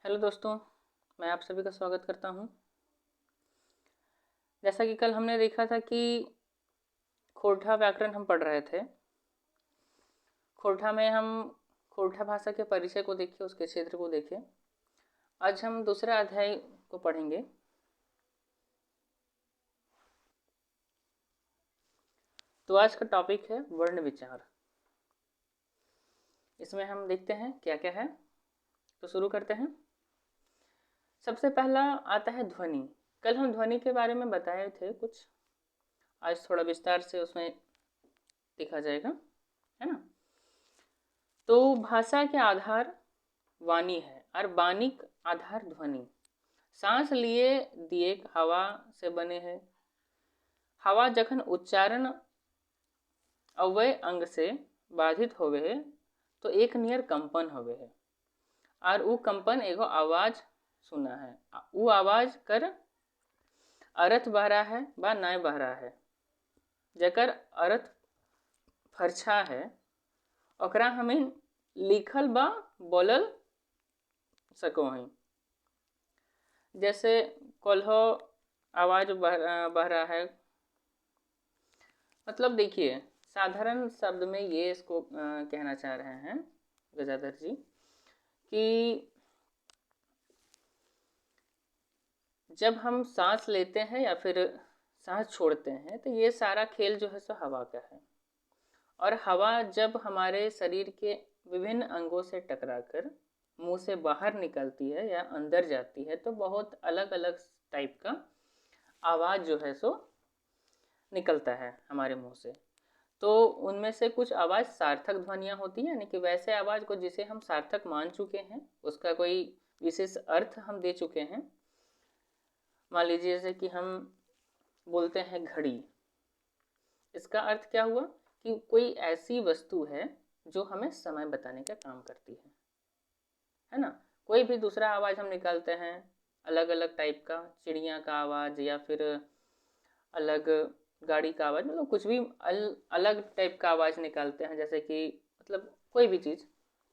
Hello दोस्तों, मैं आप सभी का स्वागत करता हूं। जैसा कि कल हमने देखा था कि खोरठा व्याकरण हम पढ़ रहे थे। खोरठा में हम खोरठा भाषा के परिचय को देखे, उसके क्षेत्र को देखे। आज हम दूसरे अध्याय को पढ़ेंगे। तो आज का टॉपिक है वर्ण विचार। इसमें हम देखते हैं क्या क्या है। तो शुरू करते हैं। सबसे पहला आता है ध्वनि। कल हम ध्वनि के बारे में बताए थे कुछ, आज थोड़ा विस्तार से उसमें देखा जाएगा, है ना। तो भाषा के आधार वाणी है और वाणी का आधार ध्वनि। सांस लिए दिए हवा से बने हैं। हवा जखन उच्चारण अव्यय अंग से बाधित होवे है तो एक नियर कंपन होवे है और वो कंपन एगो आवाज सुना है। वो आवाज कर अर्थ बह रहा है बा नाय बह रहा है, जकर अर्थ फरछा है ओकरा हमें लिखल बा बोलल सको हैं। जैसे कोल्हो आवाज बह रहा है, मतलब देखिए साधारण शब्द में ये इसको कहना चाह रहे हैं गजाधर जी कि जब हम सांस लेते हैं या फिर सांस छोड़ते हैं तो ये सारा खेल जो है सो हवा का है। और हवा जब हमारे शरीर के विभिन्न अंगों से टकराकर मुंह से बाहर निकलती है या अंदर जाती है तो बहुत अलग अलग टाइप का आवाज़ जो है सो निकलता है हमारे मुंह से। तो उनमें से कुछ आवाज़ सार्थक ध्वनियाँ होती हैं, यानी कि वैसे आवाज़ को जिसे हम सार्थक मान चुके हैं, उसका कोई विशेष अर्थ हम दे चुके हैं। मान लीजिए जैसे कि हम बोलते हैं घड़ी, इसका अर्थ क्या हुआ कि कोई ऐसी वस्तु है जो हमें समय बताने का काम करती है ना। कोई भी दूसरा आवाज़ हम निकालते हैं अलग अलग टाइप का, चिड़िया का आवाज़ या फिर अलग गाड़ी का आवाज़, मतलब कुछ भी अलग टाइप का आवाज़ निकालते हैं। जैसे कि मतलब कोई भी चीज़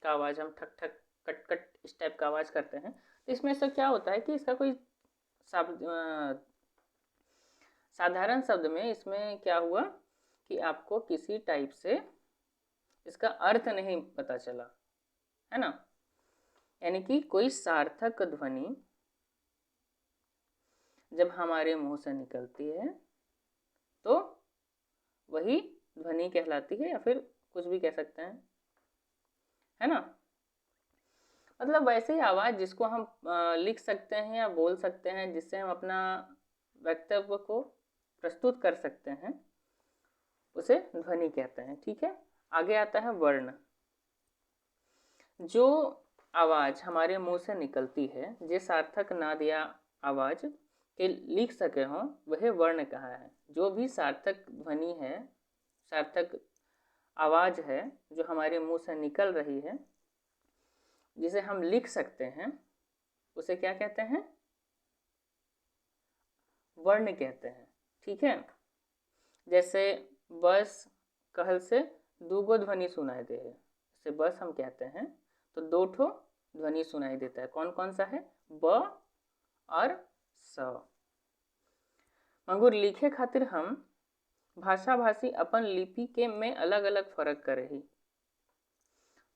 का आवाज़ हम ठक ठक कट कट इस टाइप का आवाज़ करते हैं। तो इसमें से क्या होता है कि इसका कोई साधारण शब्द में इसमें क्या हुआ कि आपको किसी टाइप से इसका अर्थ नहीं पता चला, है ना। यानी कि कोई सार्थक ध्वनि जब हमारे मुंह से निकलती है तो वही ध्वनि कहलाती है, या फिर कुछ भी कह सकते हैं, है ना। मतलब वैसे ही आवाज़ जिसको हम लिख सकते हैं या बोल सकते हैं, जिससे हम अपना वक्तव्य को प्रस्तुत कर सकते हैं, उसे ध्वनि कहते हैं। ठीक है, आगे आता है वर्ण। जो आवाज़ हमारे मुंह से निकलती है, जे सार्थक नाद या आवाज़ के लिख सके हों, वह वर्ण कहा है। जो भी सार्थक ध्वनि है, सार्थक आवाज़ है जो हमारे मुंह से निकल रही है, जिसे हम लिख सकते हैं, उसे क्या कहते हैं? वर्ण कहते हैं। ठीक है, जैसे बस कहल से दूगो ध्वनि सुनाई दे है, जैसे बस हम कहते हैं तो दो ठो ध्वनि सुनाई देता है। कौन कौन सा है? ब और स। मंगुर लिखे खातिर हम भाषा भाषी अपन लिपि के में अलग अलग फर्क कर रही।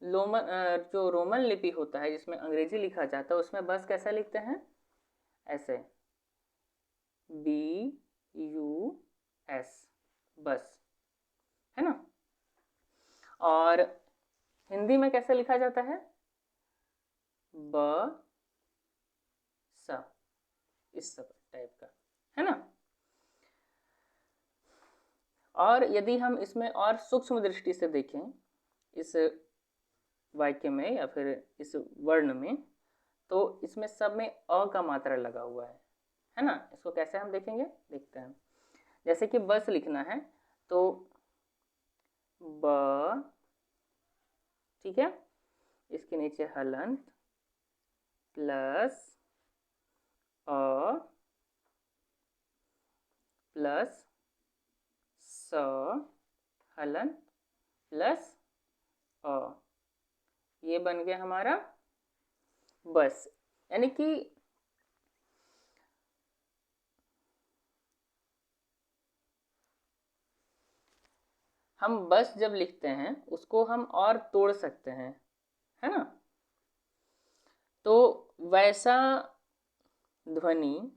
जो रोमन लिपि होता है जिसमें अंग्रेजी लिखा जाता है, उसमें बस कैसा लिखते हैं? ऐसे BUS, बस, है ना। और हिंदी में कैसे लिखा जाता है? ब स, इस सब टाइप का, है ना। और यदि हम इसमें और सूक्ष्म दृष्टि से देखें इस वाक्य में या फिर इस वर्ण में, तो इसमें सब में अ का मात्रा लगा हुआ है ना। इसको कैसे हम देखेंगे? देखते हैं। जैसे कि बस लिखना है तो ब, ठीक है, इसके नीचे हलंत प्लस अ प्लस स हलंत प्लस अ, ये बन गया हमारा बस। यानी कि हम बस जब लिखते हैं उसको हम और तोड़ सकते हैं, है ना। तो वैसा ध्वनि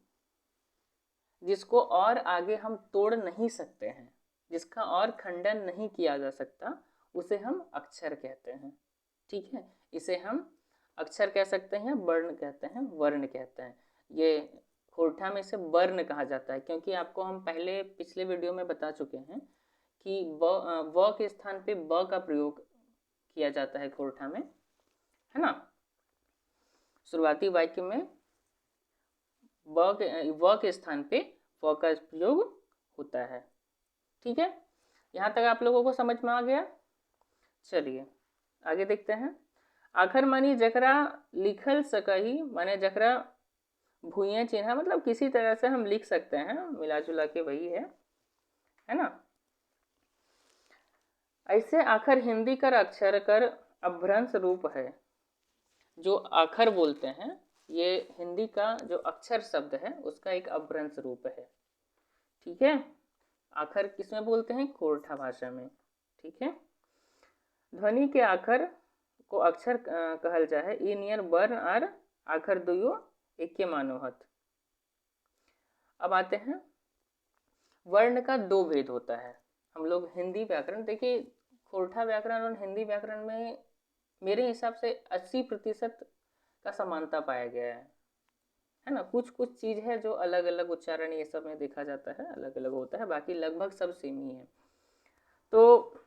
जिसको और आगे हम तोड़ नहीं सकते हैं, जिसका और खंडन नहीं किया जा सकता, उसे हम अक्षर कहते हैं। ठीक है, इसे हम अक्षर कह सकते हैं, वर्ण कहते हैं, वर्ण कहते हैं। ये खोरठा में इसे वर्ण कहा जाता है, क्योंकि आपको हम पहले पिछले वीडियो में बता चुके हैं कि व के स्थान पे ब का प्रयोग किया जाता है खोरठा में, है ना। शुरुआती वाक्य में व के स्थान पे व का प्रयोग होता है। ठीक है, यहाँ तक आप लोगों को समझ में आ गया। चलिए आगे देखते हैं। आखर मानी जकरा लिखल सकही, माने जकरा भूये चिन्ह, मतलब किसी तरह से हम लिख सकते हैं, मिला जुला के वही है ना। ऐसे आखर हिंदी कर अक्षर कर अभ्रंश रूप है। जो आखर बोलते हैं ये हिंदी का जो अक्षर शब्द है उसका एक अभ्रंश रूप है। ठीक है, आखर किसमें बोलते हैं? खोरठा भाषा में। ठीक है, ध्वनि के आखर को अक्षर कहल जाए। ई नियर वर्ण और आखर दुयो एके मानोहत। अब आते हैं, वर्ण का दो भेद होता है। हम लोग हिंदी व्याकरण, देखिए खोरठा व्याकरण और हिंदी व्याकरण में मेरे हिसाब से 80% का समानता पाया गया है ना। कुछ कुछ चीज़ है जो अलग अलग उच्चारण ये सब में देखा जाता है, अलग अलग होता है, बाकी लगभग सब सेम ही है। तो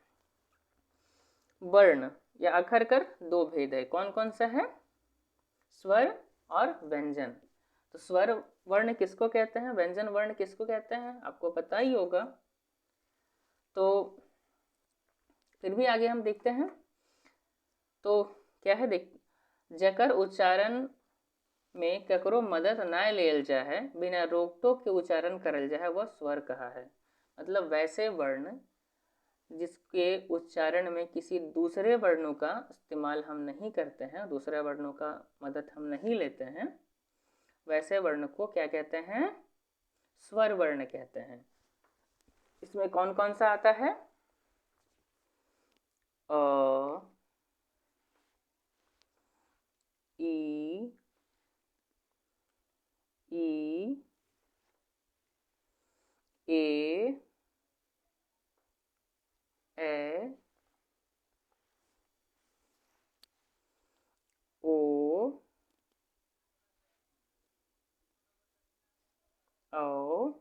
वर्ण या अक्षर कर दो भेद है, कौन कौन सा है? स्वर और व्यंजन। तो स्वर वर्ण किसको कहते हैं, व्यंजन वर्ण किसको कहते हैं, आपको पता ही होगा। तो फिर भी आगे हम देखते हैं। तो क्या है, देख, जकर उच्चारण में ककरो मदद ना लेल जाए, बिना रोक टोक के उच्चारण करल जाए, वह स्वर कहा है। मतलब वैसे वर्ण जिसके उच्चारण में किसी दूसरे वर्णों का इस्तेमाल हम नहीं करते हैं, दूसरे वर्णों का मदद हम नहीं लेते हैं, वैसे वर्ण को क्या कहते हैं? स्वर वर्ण कहते हैं। इसमें कौन कौन सा आता है? अ, ई, ई, ए, ओ, औ,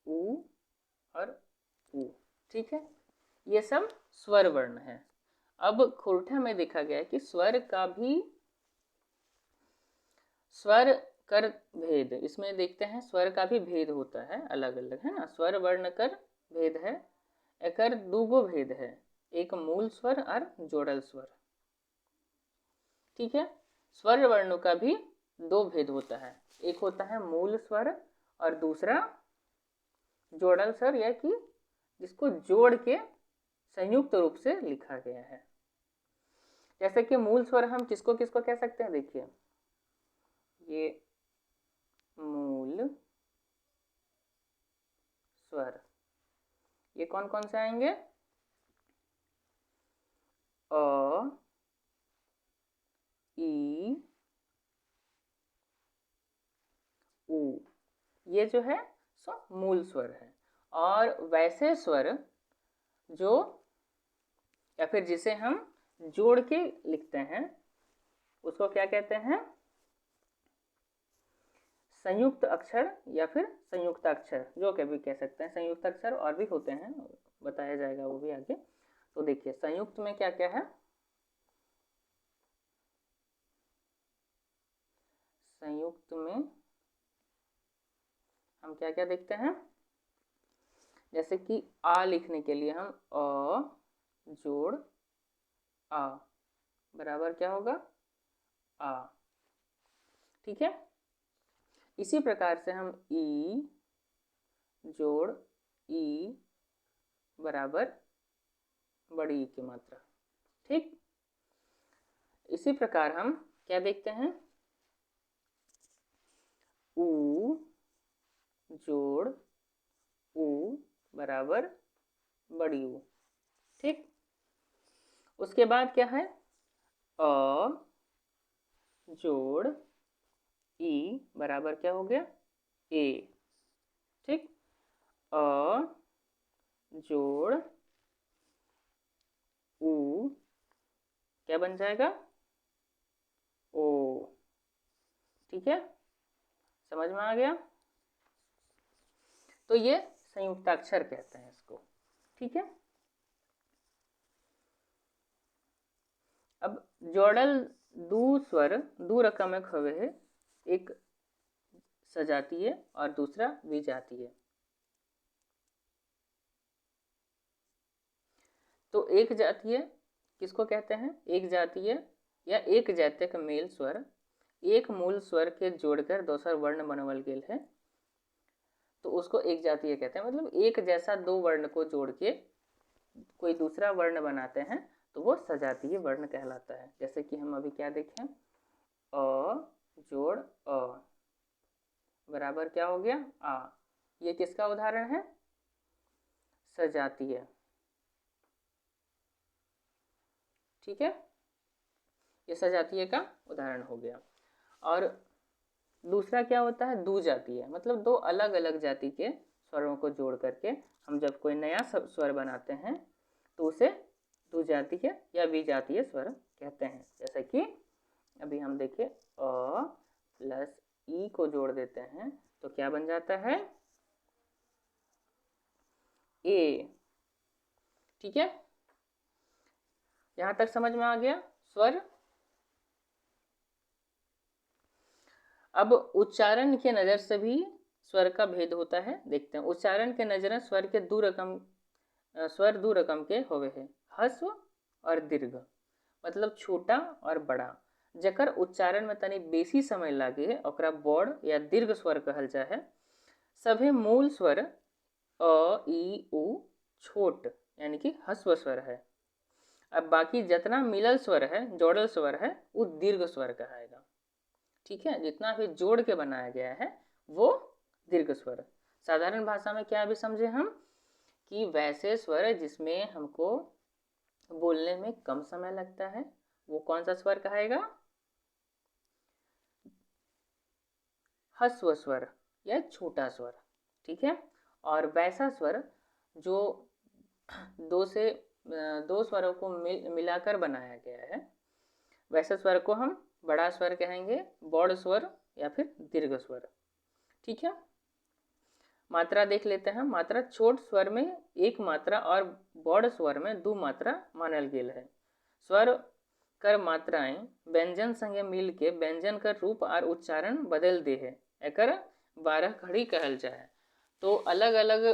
उ और ऊ। ठीक है, ये सब स्वर वर्ण है। अब खोरठा में देखा गया है कि स्वर का भी स्वर कर भेद, इसमें देखते हैं स्वर का भी भेद होता है, अलग अलग, है ना। स्वर वर्ण कर भेद है, एकर दूगो भेद है, एक मूल स्वर और जोड़ल स्वर। ठीक है, स्वर वर्णों का भी दो भेद होता है, एक होता है मूल स्वर और दूसरा जोड़ल स्वर, या कि जिसको जोड़ के संयुक्त रूप से लिखा गया है। जैसे कि मूल स्वर हम किसको किसको कह सकते हैं, देखिए ये मूल स्वर, ये कौन कौन से आएंगे? अ, ई, उ, ये जो है सो मूल स्वर है। और वैसे स्वर जो, या फिर जिसे हम जोड़ के लिखते हैं, उसको क्या कहते हैं? संयुक्त अक्षर या फिर संयुक्त अक्षर, जो कभी कह सकते हैं। संयुक्त अक्षर और भी होते हैं, बताया जाएगा वो भी आगे। तो देखिए संयुक्त में क्या क्या है। संयुक्त में हम क्या क्या देखते हैं, जैसे कि आ लिखने के लिए हम अ जोड़ आ बराबर क्या होगा? आ। ठीक है, इसी प्रकार से हम ई जोड़ ई बराबर बड़ी ई की मात्रा। ठीक, इसी प्रकार हम क्या देखते हैं, ऊ जोड़ ऊ बराबर बड़ी ऊ। ठीक, उसके बाद क्या है, अ जोड़ ई बराबर क्या हो गया, ए। ठीक, अ जोड़ ऊ क्या बन जाएगा, ओ। ठीक है, समझ में आ गया। तो ये संयुक्ताक्षर कहते हैं इसको। ठीक है, अब जोड़ल दू स्वर दू रकमक होवे है, एक सजातीय और दूसरा विजातीय। तो एक जातीय किसको कहते हैं, एक जातीय या एक जात्यक मेल स्वर एक मूल स्वर के जोड़कर दोसर वर्ण बनवल गेल है, तो उसको एक जातीय कहते हैं। मतलब एक जैसा दो वर्ण को जोड़ के कोई दूसरा वर्ण बनाते हैं तो वो सजातीय वर्ण कहलाता है। जैसे कि हम अभी क्या देखें, अ जोड़ अ बराबर क्या हो गया, आ। ये किसका उदाहरण है, सजातीय। ठीक है, ये सजातीय का उदाहरण हो गया। और दूसरा क्या होता है, दू जातीय, मतलब दो अलग अलग जाति के स्वरों को जोड़ करके हम जब कोई नया स्वर बनाते हैं तो उसे दू जातीय या विजातीय स्वर कहते हैं। जैसे कि अभी हम देखें, अ प्लस ई को जोड़ देते हैं तो क्या बन जाता है, ए। ठीक है, यहां तक समझ में आ गया स्वर। अब उच्चारण के नज़र से भी स्वर का भेद होता है, देखते हैं। उच्चारण के नज़र स्वर के स्वर दू रकम के होवे है, ह्रस्व और दीर्घ, मतलब छोटा और बड़ा। जकर उच्चारण में तनी बेसी समय लागे ओकरा बड़ या दीर्घ स्वर कहल जा है। सभे मूल स्वर अ ई उ छोट यानी कि ह्रस्व स्वर है। अब बाकी जितना मिलल स्वर है, जोड़ल स्वर है, वो दीर्घ स्वर कहाएगा। ठीक है, जितना भी जोड़ के बनाया गया है वो दीर्घ स्वर। साधारण भाषा में क्या भी समझे हम, कि वैसे स्वर जिसमें हमको बोलने में कम समय लगता है वो कौन सा स्वर कहेगा, ह्रस्व स्वर या छोटा स्वर। ठीक है, और वैसा स्वर जो दो स्वरों को मिलाकर बनाया गया है, वैसे स्वर को हम बड़ा स्वर कहेंगे, बड़ स्वर या फिर दीर्घ स्वर। ठीक है, मात्रा देख लेते हैं। मात्रा छोट स्वर में एक मात्रा और बड़ स्वर में दो मात्रा मानल गेल है। स्वर कर मात्राएं व्यंजन संगे मिल के व्यंजन का रूप और उच्चारण बदल दे है, एकर 12 खड़ी कहल जाए। तो अलग अलग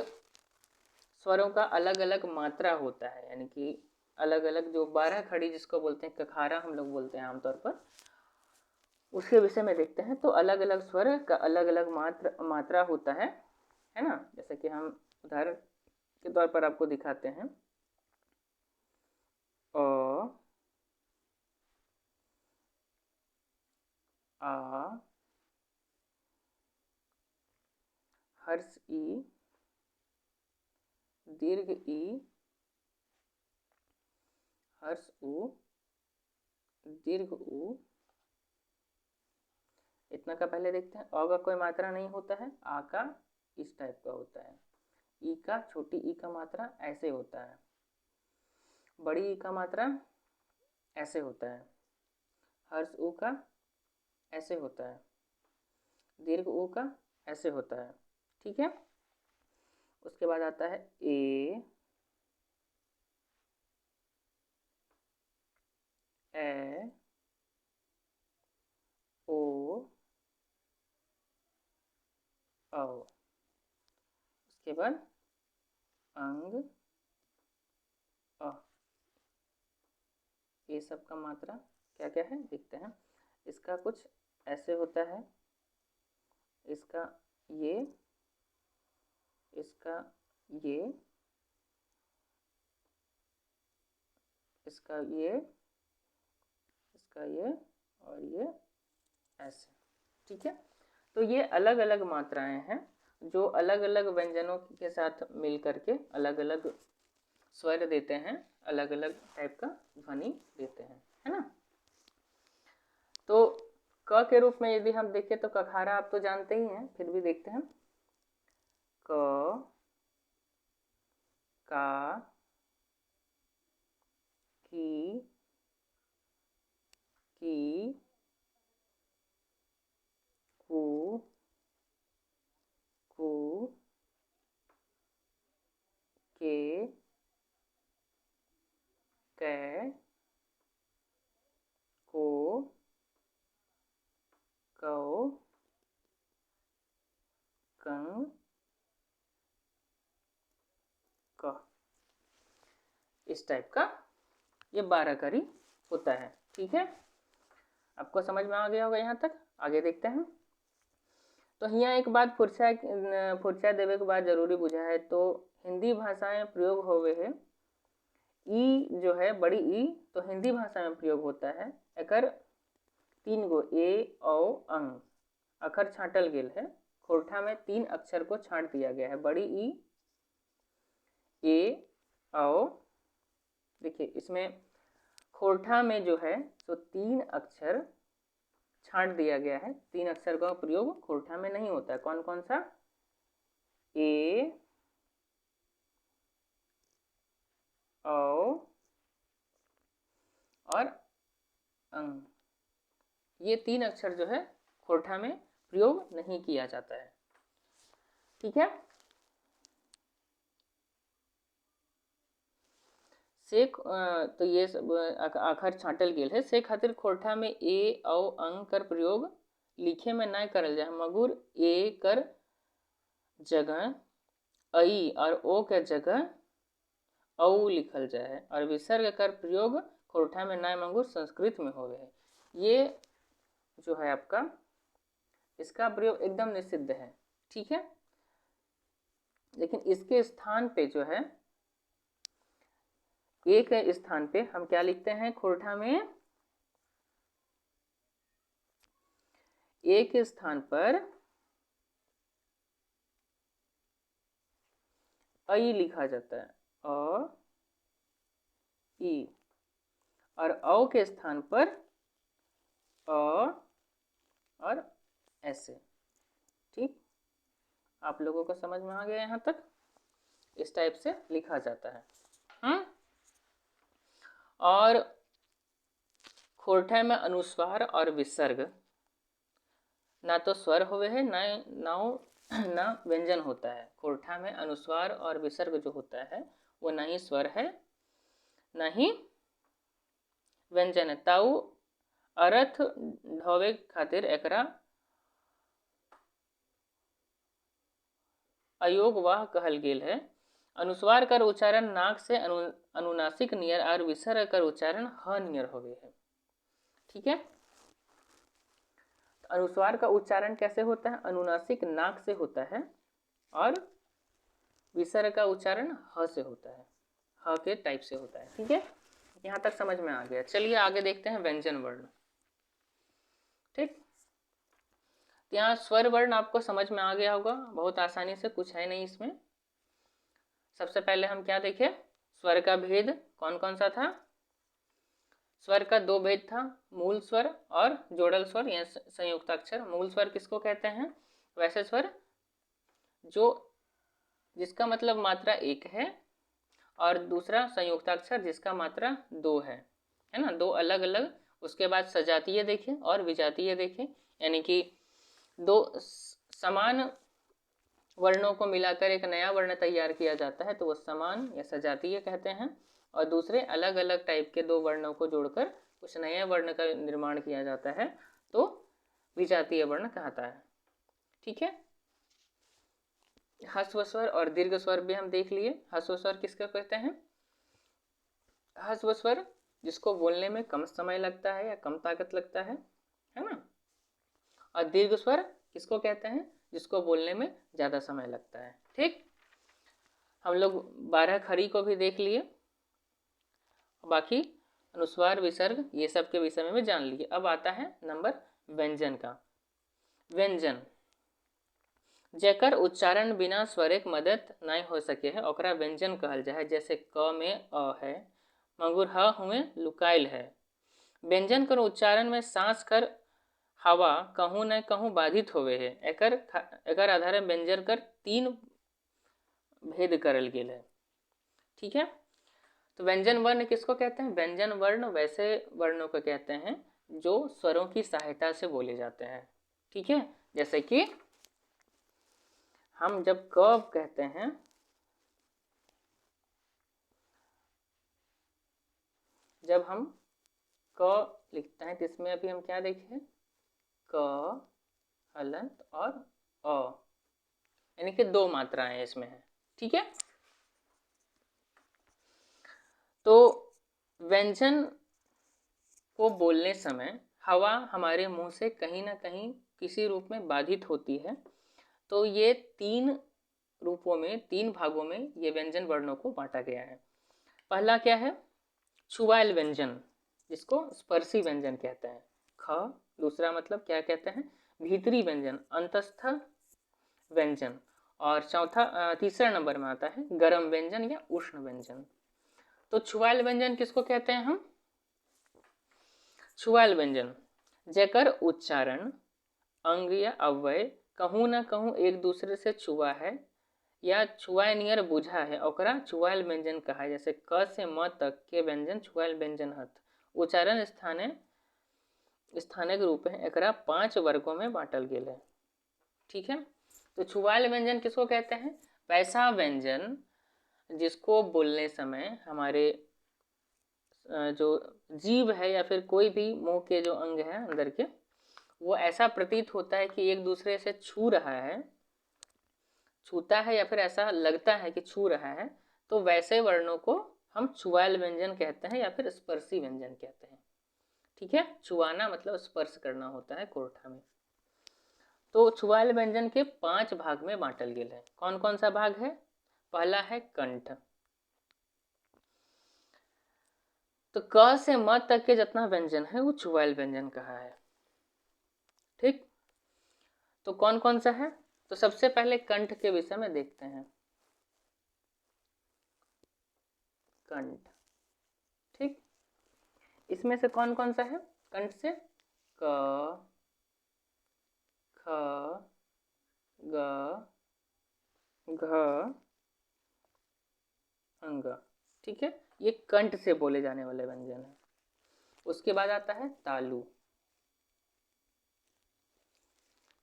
स्वरों का अलग अलग मात्रा होता है, यानी कि अलग अलग जो 12 खड़ी जिसको बोलते हैं, कखारा हम लोग बोलते हैं आमतौर पर, उसके विषय में देखते हैं। तो अलग अलग स्वर का अलग अलग मात्रा होता है ना। जैसे कि हम उदाहरण के तौर पर आपको दिखाते हैं, अ आ हर्ष ई दीर्घ ई हर्ष उ दीर्घ उ। इतना का पहले देखते हैं। अ का कोई मात्रा नहीं होता है, आ का इस टाइप का होता है, ई का छोटी ई का मात्रा ऐसे होता है, बड़ी ई का मात्रा ऐसे होता है, हर्ष उ का ऐसे होता है, दीर्घ उ का ऐसे होता है। ठीक है, उसके बाद आता है ए ओ औ। उसके बाद अंग अ। ये सब का मात्रा क्या क्या है देखते हैं। इसका कुछ ऐसे होता है, इसका ये, इसका ये, इसका ये, इसका का ये और ये ऐसे, ठीक है। तो ये अलग अलग मात्राएं हैं जो अलग अलग व्यंजनों के साथ मिल करके अलग अलग स्वर देते हैं, अलग अलग टाइप का ध्वनि देते हैं, है ना। तो क के रूप में यदि हम देखें तो कखारा आप तो जानते ही हैं, फिर भी देखते हैं। क, का, की, कू, के, कै, को, कौ, कं, क। इस टाइप का ये 12 कड़ी होता है, ठीक है। आपको समझ में आ गया होगा यहाँ तक। आगे देखते हैं। तो यहाँ एक बात फुरछा देवे के बाद जरूरी बुझा है। तो हिंदी भाषा में प्रयोग होवे है ई जो है बड़ी ई, तो हिंदी भाषा में प्रयोग होता है। एकर 3 गो ए औ अंग अखर छाँटल गेल है। खोरठा में 3 अक्षर को छाँट दिया गया है, बड़ी ई, ए औ। देखिए इसमें खोरठा में जो है तो 3 अक्षर छाँट दिया गया है। 3 अक्षर का प्रयोग खोरठा में नहीं होता है। कौन कौन सा? ए, औ और अंग। ये 3 अक्षर जो है खोरठा में प्रयोग नहीं किया जाता है, ठीक है। से तो ये आखर छाँटल गेल है। से खातिर खोरठा में ए औ अंग कर प्रयोग लिखे में ना करल जाए, मगुर ए कर जगह ऐ और ओ के जगह औ लिखल जाए और विसर्ग कर प्रयोग खोरठा में ना मगुर संस्कृत में होवे है। ये जो है आपका इसका प्रयोग एकदम निषिद्ध है, ठीक है। लेकिन इसके स्थान पे जो है ए के स्थान पे हम क्या लिखते हैं खोरठा में? ए के स्थान पर ऐ लिखा जाता है, अ ई, और औ के स्थान पर अ और ऐसे, ठीक। आप लोगों को समझ में आ गया यहाँ तक? इस टाइप से लिखा जाता है। और खोरठा में अनुस्वार और विसर्ग ना तो स्वर होवे है ना व्यंजन होता है। खोरठा में अनुस्वार और विसर्ग जो होता है वो ना ही स्वर है ना ही व्यंजन है। ताऊ अर्थ ढोवे खातिर एकरा अयोगवाह कहल गेल है। अनुस्वार कर उच्चारण नाक से अनुनासिक नियर और विसर्ग कर उच्चारण ह नियर होवे है, ठीक है। अनुस्वार का उच्चारण कैसे होता है? अनुनासिक नाक से होता है और विसर्ग का उच्चारण ह से होता है, ह के टाइप से होता है, ठीक है। यहाँ तक समझ में आ गया। चलिए आगे देखते हैं व्यंजन वर्ण, ठीक। यहाँ स्वर वर्ण आपको समझ में आ गया होगा बहुत आसानी से, कुछ है नहीं इसमें। सबसे पहले हम क्या देखें? स्वर का भेद कौन कौन सा था? स्वर का 2 भेद था, मूल स्वर और जोड़ल स्वर या संयुक्ताक्षर। मूल स्वर किसको कहते हैं? वैसे स्वर जिसका मतलब मात्रा 1 है, और दूसरा संयुक्ताक्षर जिसका मात्रा 2 है ना, 2 अलग अलग। उसके बाद सजातीय देखें और विजातीय देखें, यानी कि 2 समान वर्णों को मिलाकर एक नया वर्ण तैयार किया जाता है तो वो समान या सजातीय कहते हैं। और दूसरे अलग अलग टाइप के 2 वर्णों को जोड़कर कुछ नए वर्ण का निर्माण किया जाता है तो विजातीय वर्ण कहता है, ठीक है। ह्रस्व स्वर और दीर्घ स्वर भी हम देख लिए। ह्रस्व स्वर किसको कहते हैं? ह्रस्व स्वर जिसको बोलने में कम समय लगता है या कम ताकत लगता है ना। और दीर्घ स्वर किसको कहते हैं? जिसको बोलने में ज़्यादा समय लगता है, ठीक। हम लोग 12 खड़ी को भी देख लिए। बाकी अनुस्वार विसर्ग ये सब के विषय में जान लिए। अब आता है नंबर व्यंजन का। व्यंजन जेकर उच्चारण बिना स्वरक मदद नहीं हो सके है ओकरा व्यंजन कहल जाए। जैसे क में अ है, मंगुर ह हुए लुकाइल है। व्यंजन कर उच्चारण में सांस कर हवा कहूँ न कहूँ बाधित होवे है। एकर आधार व्यंजन कर 3 भेद करल गेल है। ठीक है, तो व्यंजन वर्ण किसको कहते हैं? व्यंजन वर्ण वैसे वर्णों को कहते हैं जो स्वरों की सहायता से बोले जाते हैं। ठीक है, जैसे कि हम जब क कहते हैं, जब हम क लिखते हैं तो इसमें अभी हम क्या देखें? क हलंत और अ, यानी कि 2 मात्राएं इसमें है। ठीक है, तो व्यंजन को बोलने समय हवा हमारे मुंह से कहीं ना कहीं किसी रूप में बाधित होती है। तो ये 3 रूपों में, 3 भागों में ये व्यंजन वर्णों को बांटा गया है। पहला क्या है? छुवाइल व्यंजन, जिसको स्पर्शी व्यंजन कहते हैं, ख। दूसरा मतलब क्या कहते हैं? भीतरी व्यंजन, अंतस्थ व्यंजन। और तीसरा नंबर में आता है गर्म व्यंजन या उष्ण व्यंजन। तो छुवाइल व्यंजन किसको कहते हैं हम? छुवाइल व्यंजन जेकर उच्चारण अंग या अव्यय कहूँ न कहूँ एक दूसरे से छुआ है या छुआए नियर बुझा है ओकरा छुआइल व्यंजन कहा है। जैसे क से म तक के व्यंजन छुआइल व्यंजन हत। उच्चारण स्थानिक रूप है, एकरा 5 वर्गों में बांटल गेल है। ठीक है, तो छुआइल व्यंजन किसको कहते हैं? वैसा व्यंजन जिसको बोलने समय हमारे जो जीभ है या फिर कोई भी मुंह के जो अंग है अंदर के, वो ऐसा प्रतीत होता है कि एक दूसरे से छू रहा है, छूता है या फिर ऐसा लगता है कि छू रहा है। तो वैसे वर्णों को हम छुआइल व्यंजन कहते हैं या फिर स्पर्शी व्यंजन कहते हैं। ठीक है, छुआना मतलब स्पर्श करना होता है कोर्ठा में। तो छुआइल व्यंजन के 5 भाग में बांटल गेल है। कौन कौन सा भाग है? पहला है कंठ। तो क से म तक के जितना व्यंजन है वो छुआइल व्यंजन कहा है। ठीक, तो कौन कौन सा है? तो सबसे पहले कंठ के विषय में देखते हैं। कंठ, ठीक, इसमें से कौन कौन सा है कंठ से? क, ख, ग, घ, अंग। ठीक है, ये कंठ से बोले जाने वाले व्यंजन है। उसके बाद आता है तालु।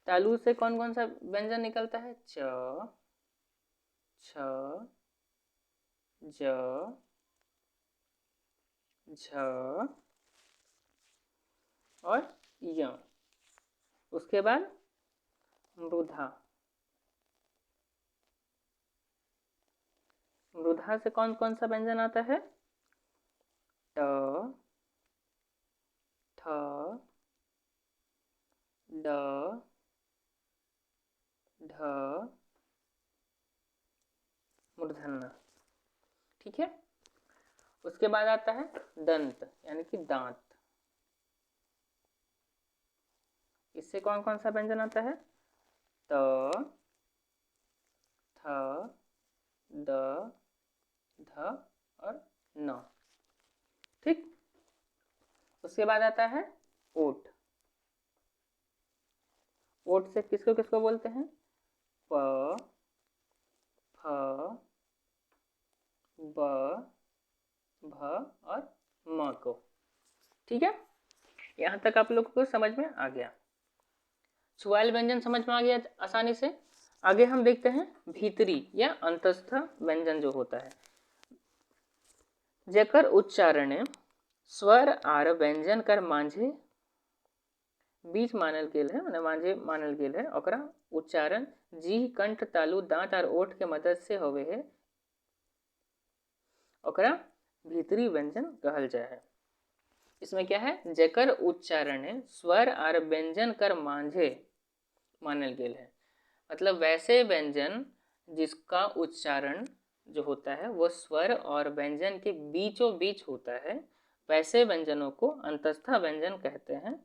तालु से कौन कौन सा व्यंजन निकलता है? च, छ, ज, झ और य। उसके बाद मृधा। मृधा से कौन कौन सा व्यंजन आता है? ट, ठ, ड, ढ, मूर्धन्य। ठीक है, उसके बाद आता है दंत यानी कि दांत। इससे कौन कौन सा व्यंजन आता है? त, थ, द, ध और न। ठीक, उसके बाद आता है ओठ। ओठ से किसको किसको बोलते हैं? प, फ, ब, भ और म को। ठीक है, यहाँ तक आप लोगों को समझ में आ गया। छुआइल व्यंजन समझ में आ गया आसानी से। आगे हम देखते हैं भीतरी या अंतस्थ व्यंजन जो होता है, जेकर उच्चारण स्वर आर व्यंजन कर मांझे बीच मानल गेल है, माने मांझे मानल गेल है। ओकरा उच्चारण जीह, कंठ, तालु, दांत और ओठ के मदद से होवे है, ओकरा भीतरी व्यंजन कहल जाए है। इसमें क्या है? जेकर उच्चारण स्वर और व्यंजन कर मांझे मानल गेल है, मतलब वैसे व्यंजन जिसका उच्चारण जो होता है वो स्वर और व्यंजन के बीचों बीच होता है, वैसे व्यंजनों को अंतस्थ व्यंजन कहते हैं।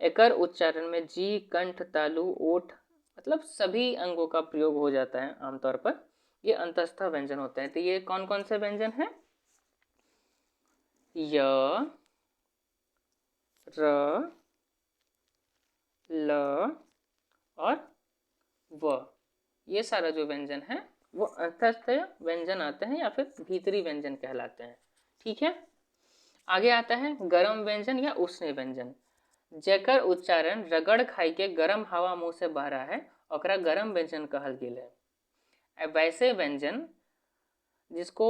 एकर उच्चारण में जी, कंठ, तालु, ओठ मतलब सभी अंगों का प्रयोग हो जाता है आमतौर पर। ये अंतस्थ व्यंजन होते हैं। तो ये कौन कौन से व्यंजन हैं? य, र, ल और व। ये सारा जो व्यंजन है वो अंतस्थ व्यंजन आते हैं या फिर भीतरी व्यंजन कहलाते हैं। ठीक है। आगे आता है गर्म व्यंजन या उष्ण व्यंजन। जेकर उच्चारण रगड़ खाई के गर्म हवा मुंह से बह रहा है ओकरा गर्म व्यंजन कहल गेल है। वैसे व्यंजन जिसको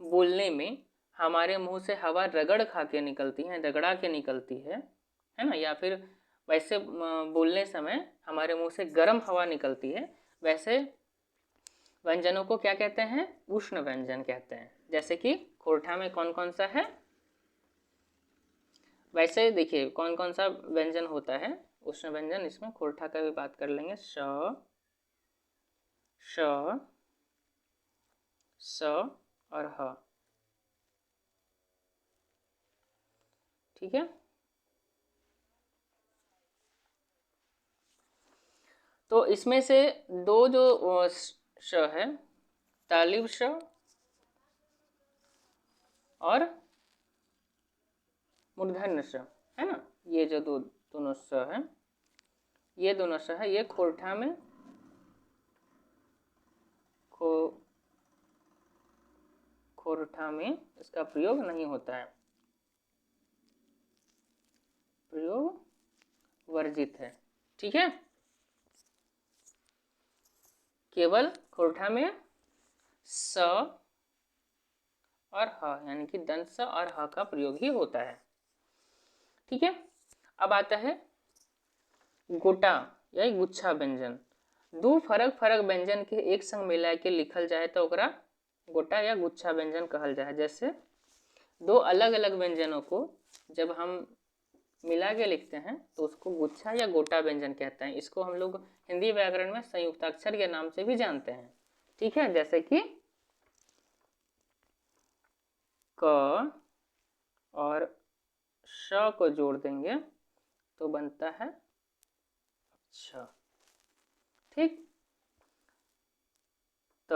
बोलने में हमारे मुंह से हवा रगड़ खा के निकलती है, रगड़ा के निकलती है ना, या फिर वैसे बोलने समय हमारे मुंह से गर्म हवा निकलती है, वैसे व्यंजनों को क्या कहते हैं? उष्ण व्यंजन कहते हैं। जैसे कि खोरठा में कौन कौन सा है? वैसे देखिए कौन कौन सा व्यंजन होता है उष्ण व्यंजन, इसमें खोरठा का भी बात कर लेंगे। श, श, स और ह। ठीक है। तो इसमें से दो जो श है, तालिब श और मूर्धन्य श, है ना, ये जो दोनों श है, ये दोनों श है, ये खोरठा में खोरठा में इसका प्रयोग नहीं होता है, प्रयोग वर्जित है। ठीक है। केवल खोरठा में स और ह यानी कि दंत स और ह का प्रयोग ही होता है। ठीक है। अब आता है गोटा या गुच्छा व्यंजन। दो फरक फरक व्यंजन के एक संग मिला के लिखल जाए तो ओकरा गोटा या गुच्छा व्यंजन कहल जाए। जैसे दो अलग अलग व्यंजनों को जब हम मिला के लिखते हैं तो उसको गुच्छा या गोटा व्यंजन कहते हैं। इसको हम लोग हिंदी व्याकरण में संयुक्ताक्षर के नाम से भी जानते हैं। ठीक है। जैसे कि क और श को जोड़ देंगे तो बनता है अच्छा। ठीक। त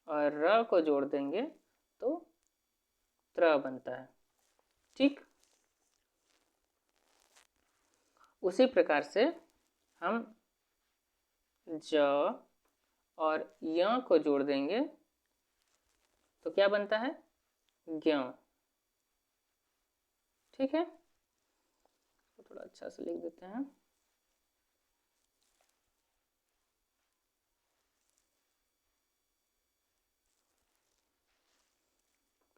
और र को जोड़ देंगे तो त्र बनता है। ठीक। उसी प्रकार से हम ज और य को जोड़ देंगे तो क्या बनता है? ज्ञ। ठीक है। तो थोड़ा अच्छा से लिख देते हैं।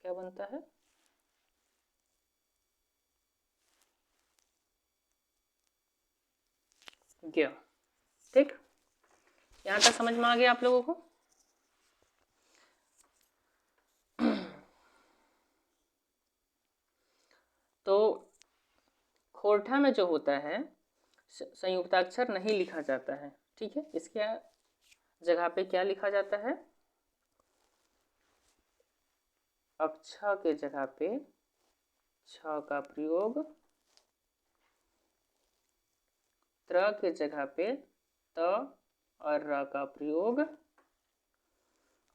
क्या बनता है? ज्ञ। ठीक। यहां तक समझ में आ गया आप लोगों को? तो खोरठा में जो होता है संयुक्ताक्षर नहीं लिखा जाता है। ठीक है। इसके जगह पे क्या लिखा जाता है? अक्ष के जगह पे छ का प्रयोग, त्र के जगह पे त और र का प्रयोग,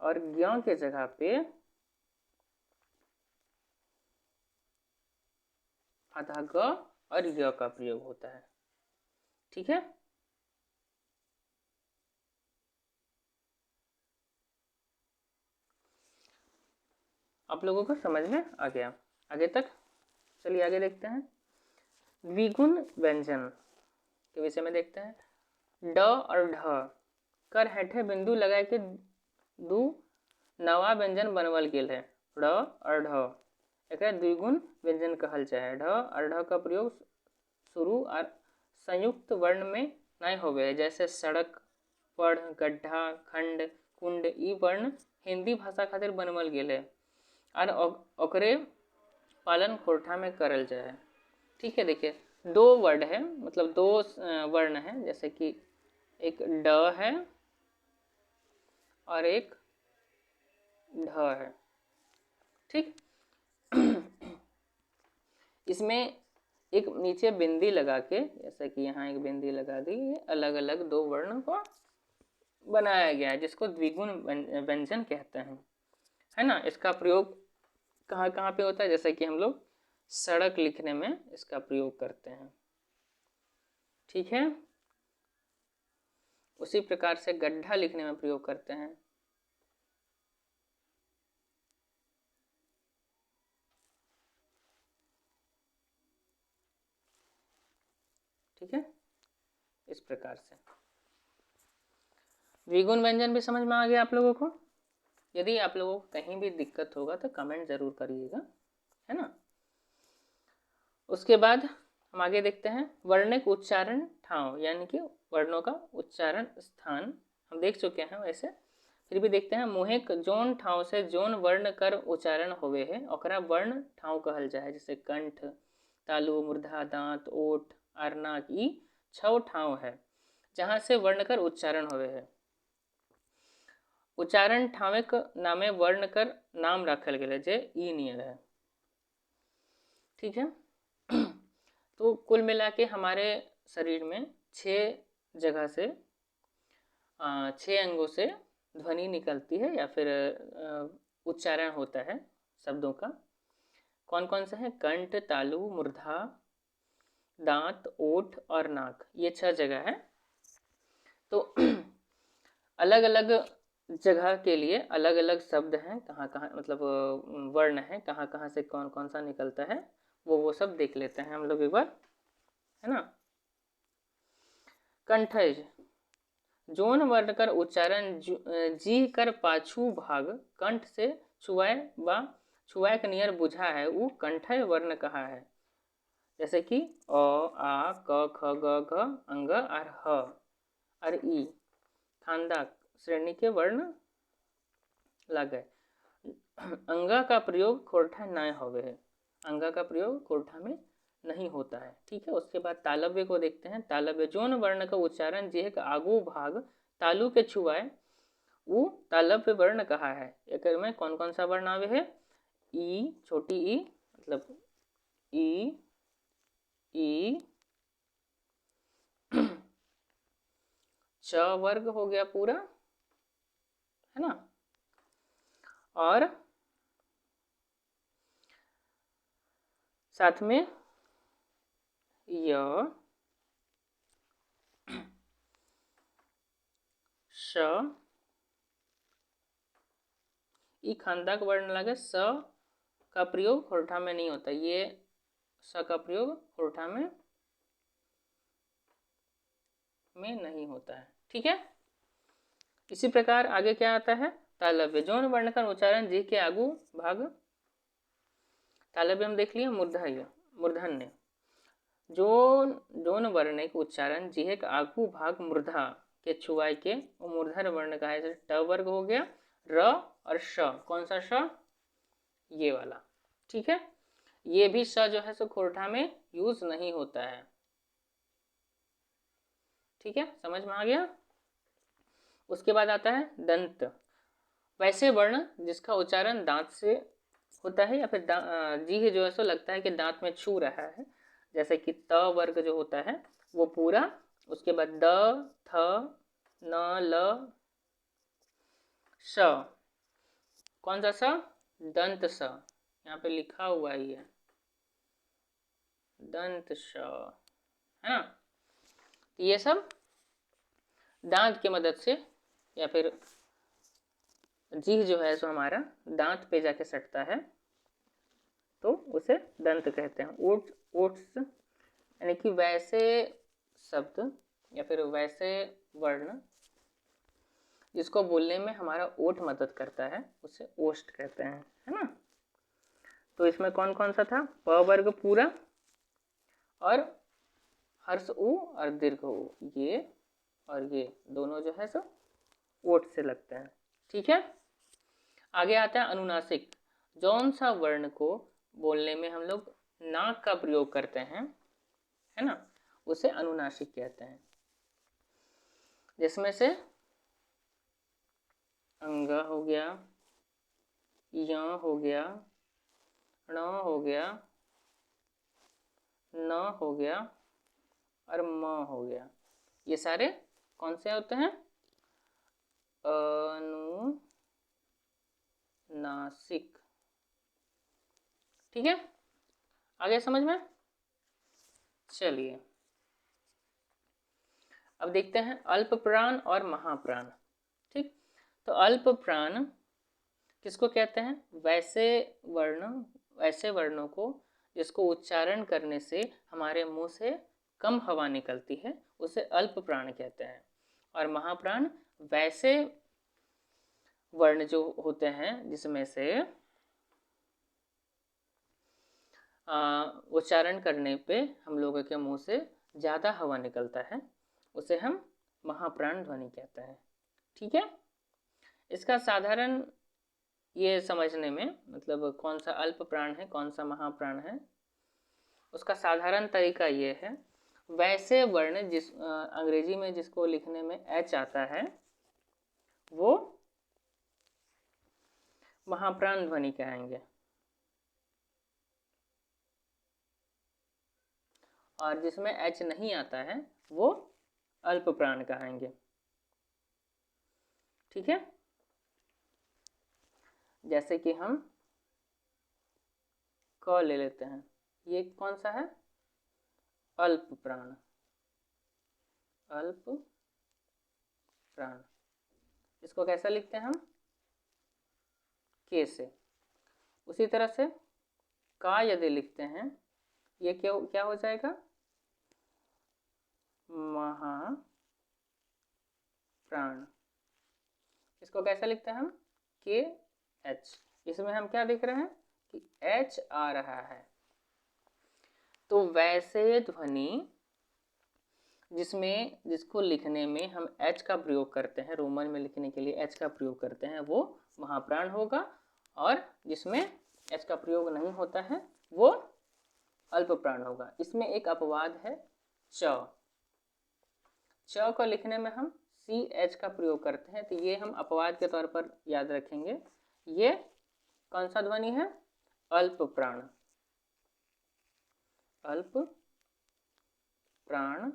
और ज्ञ के जगह पे आधा ग और य का प्रयोग होता है। ठीक है। आप लोगों को समझ में आ गया? आगे तक चलिए आगे देखते हैं। द्विगुण व्यंजन के विषय में देखते हैं। ड और ढ कर हेठे बिंदु लगा के दू नवा व्यंजन बनवल गेल है। ड और ढ एक द्विगुण व्यंजन कहल जाए। ढ और ढ का प्रयोग शुरू और संयुक्त वर्ण में नहीं होवे। जैसे सड़क, पढ़, गड्ढा, खंड, कुंड ई वर्ण हिंदी भाषा खातिर बनवल गेल है और ओकरे पालन खोरठा में करल जाए। ठीक है। देखिए दो वर्ड है, मतलब दो वर्ण है, जैसे कि एक ड है और एक ढ है। ठीक। इसमें एक नीचे बिंदी लगा के, जैसा कि यहाँ एक बिंदी लगा दी, अलग अलग दो वर्ण को बनाया गया है, जिसको द्विगुण व्यंजन कहते हैं, है ना। इसका प्रयोग कहाँ कहाँ पे होता है, जैसे कि हम लोग सड़क लिखने में इसका प्रयोग करते हैं, ठीक है। उसी प्रकार से गड्ढा लिखने में प्रयोग करते हैं, ठीक है। इस प्रकार से द्विगुण व्यंजन भी समझ में आ गया आप लोगों को। यदि आप लोगों को कहीं भी दिक्कत होगा तो कमेंट जरूर करिएगा, है ना। उसके बाद हम आगे देखते हैं वर्णिक उच्चारण ठाव, यानी कि वर्णों का उच्चारण स्थान हम देख चुके हैं, वैसे फिर भी देखते हैं। मुहेक जोन ठाव से जोन वर्ण कर उच्चारण होवे है, ओकरा वर्ण ठाव कहल जाए, जैसे कंठ, तालु, मूर्धा, दांत, ओठ, आरनाक, ई 6 ठाव है जहाँ से वर्ण कर उच्चारण होवे है। उच्चारण ठावेक नामे वर्ण कर नाम रखल गया जे ई नियर है, ठीक है। तो कुल मिला के हमारे शरीर में 6 जगह से 6 अंगों से ध्वनि निकलती है या फिर उच्चारण होता है शब्दों का। कौन कौन से हैं? कंठ, तालु, मूर्धा, दांत, ओठ और नाक, ये 6 जगह है। तो अलग अलग जगह के लिए अलग अलग शब्द हैं, कहाँ कहाँ मतलब वर्ण है, कहाँ कहाँ से कौन कौन सा निकलता है, वो सब देख लेते हैं हम लोग एक बार, है ना। कंठज जोन वर्ण कर उच्चारण जी कर पाछू भाग कंठ से छुआए बा छुआए के नियर बुझा है, वो कंठय वर्ण कहा है। जैसे कि अ, आ, क, ख, ग, घ, अंग और ह और ई खानदा श्रेणी के वर्ण लगे। अंगा का प्रयोग खोरठा न होवे है, अंगा का प्रयोग खोरठा में नहीं होता है, ठीक है। उसके बाद तालव्य को देखते हैं। तालव्य जोन वर्ण का उच्चारण जे का आगू भाग तालु के छुआए वो तालव्य वर्ण कहा है। एक में कौन कौन सा वर्ण आवे है? ई, छोटी ई मतलब ई, ई च वर्ग हो गया पूरा, है ना। और साथ में य, श, ई खानदाक वर्ण लगे। स का प्रयोग होठा में नहीं होता, ये स का प्रयोग होठा में नहीं होता है, ठीक है। इसी प्रकार आगे क्या आता है? तालव्य जोन वर्ण का उच्चारण जी के आगू भाग, तालव्य हम देख लिया मूर्धन्य, मूर्धन्य जोन वर्ण के उच्चारण जी के आगू भाग मूर्धा के छुआई के वो मूर्धर वर्ण का है। जैसे ट वर्ग हो गया, र और श, कौन सा श? ये वाला, ठीक है। ये भी श जो है सो खोरठा में यूज नहीं होता है, ठीक है, समझ में आ गया। उसके बाद आता है दंत, वैसे वर्ण जिसका उच्चारण दांत से होता है या फिर जी जो है सो लगता है कि दांत में छू रहा है, जैसे कि त वर्ग जो होता है वो पूरा, उसके बाद द, थ, न, ल, श, कौन सा स? दंत स, यहाँ पे लिखा हुआ ही है दंत श, है ना। ये सब दांत की मदद से या फिर जीभ जो है सो हमारा दांत पे जाके सटता है, तो उसे दंत कहते हैं। ओट, ओट्स यानी कि वैसे शब्द या फिर वैसे वर्ण जिसको बोलने में हमारा ओठ मदद करता है, उसे ओष्ठ कहते हैं, है ना। तो इसमें कौन कौन सा था? प वर्ग पूरा और हर्ष उ और दीर्घ उ, ये और ये दोनों जो है सो ओठ से लगते हैं, ठीक है। आगे आता है अनुनासिक, जौन सा वर्ण को बोलने में हम लोग नाक का प्रयोग करते हैं, है ना, उसे अनुनासिक कहते हैं। जिसमें से अंग हो गया, य हो गया, ण हो गया, न हो गया और म हो गया, ये सारे कौन से होते हैं? अनुनासिक। ठीक है, आगे समझ में? चलिए अब देखते हैं अल्प प्राण और महाप्राण। ठीक, तो अल्प प्राण किसको कहते हैं? वैसे वर्णों को जिसको उच्चारण करने से हमारे मुंह से कम हवा निकलती है, उसे अल्प प्राण कहते हैं। और महाप्राण वैसे वर्ण जो होते हैं जिसमें से उच्चारण करने पे हम लोगों के मुंह से ज़्यादा हवा निकलता है, उसे हम महाप्राण ध्वनि कहते हैं। ठीक है, इसका साधारण ये समझने में, मतलब कौन सा अल्प प्राण है कौन सा महाप्राण है, उसका साधारण तरीका ये है, वैसे वर्ण अंग्रेजी में जिसको लिखने में एच आता है वो महाप्राण ध्वनि कहेंगे, और जिसमें एच नहीं आता है वो अल्प प्राण कहेंगे। ठीक है, जैसे कि हम क ले लेते हैं, ये कौन सा है? अल्प प्राण। अल्प प्राण, इसको कैसा लिखते हैं हम? के से। उसी तरह से का यदि लिखते हैं, ये क्या हो जाएगा? महाप्राण। इसको कैसा लिखते हैं हम? के एच। इसमें हम क्या देख रहे हैं कि एच आ रहा है। तो वैसे ध्वनि जिसको लिखने में हम एच का प्रयोग करते हैं, रोमन में लिखने के लिए एच का प्रयोग करते हैं, वो महाप्राण होगा, और जिसमें एच का प्रयोग नहीं होता है वो अल्प प्राण होगा। इसमें एक अपवाद है, च। च को लिखने में हम सी एच का प्रयोग करते हैं, तो ये हम अपवाद के तौर पर याद रखेंगे। ये कौन सा ध्वनि है? अल्प प्राण। अल्प प्राण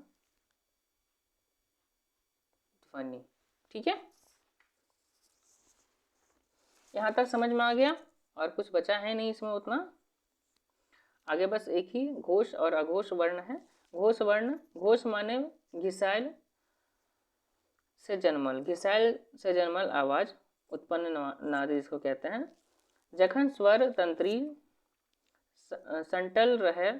ध्वनि। ठीक है, यहाँ तक समझ में आ गया? और कुछ बचा है नहीं इसमें उतना। आगे बस एक ही घोष और अघोष वर्ण है। घोष वर्ण, घोष माने घिसायल से जन्मल, घिसायल से जन्मल आवाज, उत्पन्न नाद जिसको कहते हैं। जखन स्वर तंत्री संटल रहे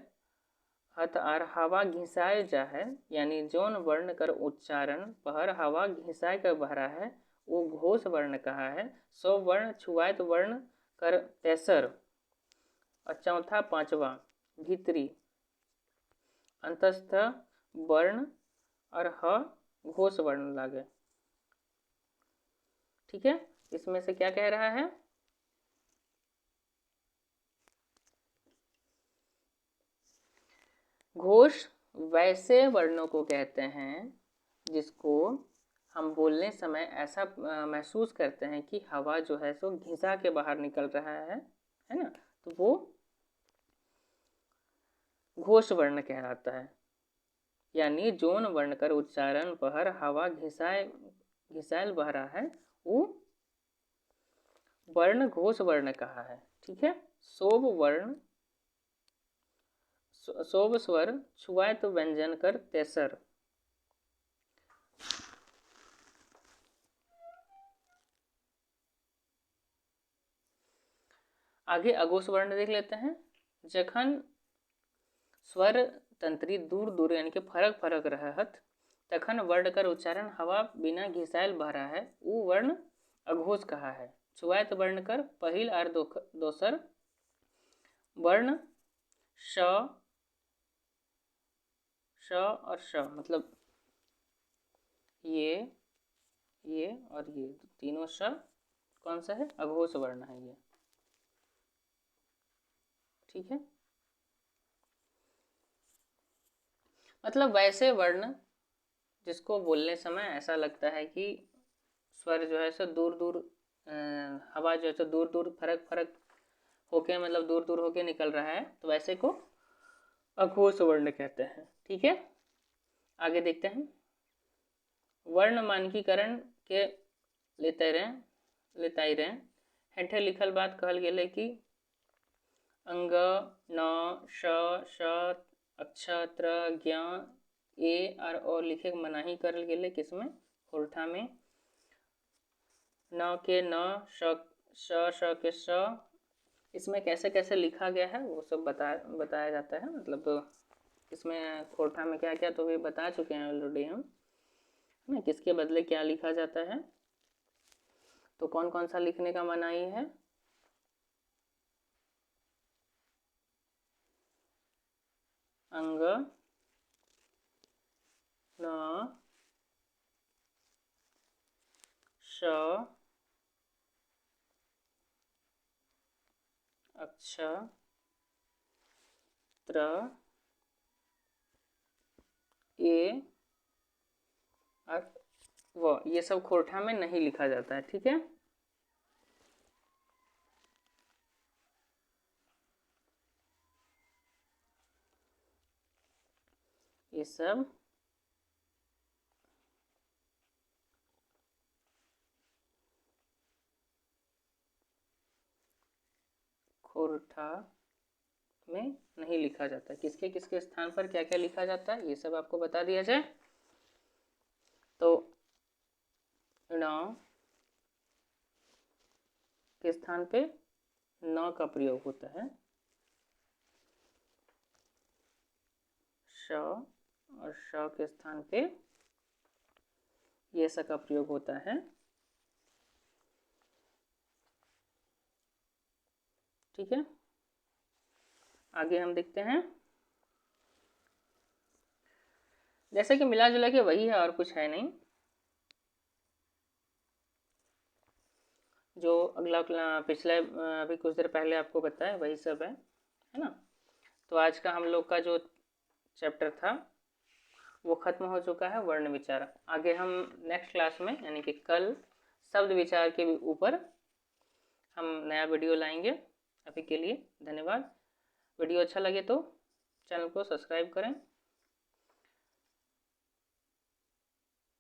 हत आर हवा घिसाए जा है, यानी जौन वर्ण कर उच्चारण पहर हवा घिसाए कर बहरा है, वो घोष वर्ण कहा है। सौ वर्ण छुआयत वर्ण कर तेसर, और चौथा पांचवा भीतरी अंतस्थ वर्ण और ह घोष वर्ण लागे। ठीक है, इसमें से क्या कह रहा है? घोष वैसे वर्णों को कहते हैं जिसको हम बोलने समय ऐसा महसूस करते हैं कि हवा जो है सो घिसा के बाहर निकल रहा है ना, तो वो घोष वर्ण कहलाता है। यानी जोन वर्ण कर उच्चारण पहर हवा घिसायल बह रहा है, वो वर्ण घोष वर्ण कहा है। ठीक है, सोब स्वर छुआयत व्यंजन कर तेसर। आगे अघोष वर्ण देख लेते हैं। जखन स्वर तंत्री दूर दूर यानी कि फरक फरक रहत, तखन वर्ण कर उच्चारण हवा बिना घिसायल बह रहा है, वो वर्ण अघोष कहा है। छुआयत वर्ण कर पहिल और दोसर वर्ण श और श, मतलब ये और ये तीनों श कौन सा है? अघोष वर्ण है ये। ठीक है, मतलब वैसे वर्ण जिसको बोलने समय ऐसा लगता है कि स्वर जो है सो दूर दूर, हवा जो है सो दूर दूर फरक फरक होके, मतलब दूर दूर होके निकल रहा है, तो वैसे को अघोष वर्ण कहते हैं। ठीक है, आगे देखते हैं। वर्ण मानकीकरण के लेते रहें हेठे लिखल बात कहल गेले कि अंग न श श अक्षर त्र ज्ञ ए और ओ लिखे के मनाही करल गेले किसमें, खोरठा में। न के न, श के श, इसमें कैसे कैसे लिखा गया है वो सब बताया जाता है। मतलब इसमें खोरठा में क्या क्या तो भी बता चुके हैं ऑलरेडी हम, है ना, किसके बदले क्या लिखा जाता है। तो कौन कौन सा लिखने का मनाही है, अंग न श अक्षर त्र ए और वो, ये सब खोरठा में नहीं लिखा जाता है। ठीक है, ये सब खोरठा में नहीं लिखा जाता। किसके किसके स्थान पर क्या क्या लिखा जाता है ये सब आपको बता दिया जाए। तो ण के स्थान पे न का प्रयोग होता है, श और श के स्थान पे ये स का प्रयोग होता है। ठीक है, आगे हम देखते हैं। जैसे कि मिला जुला के वही है और कुछ है नहीं, जो अगला पिछले अभी कुछ देर पहले आपको बताया वही सब है ना। तो आज का हम लोग का जो चैप्टर था वो खत्म हो चुका है, वर्ण विचार। आगे हम नेक्स्ट क्लास में यानी कि कल शब्द विचार के ऊपर हम नया वीडियो लाएंगे। अभी के लिए धन्यवाद। वीडियो अच्छा लगे तो चैनल को सब्सक्राइब करें।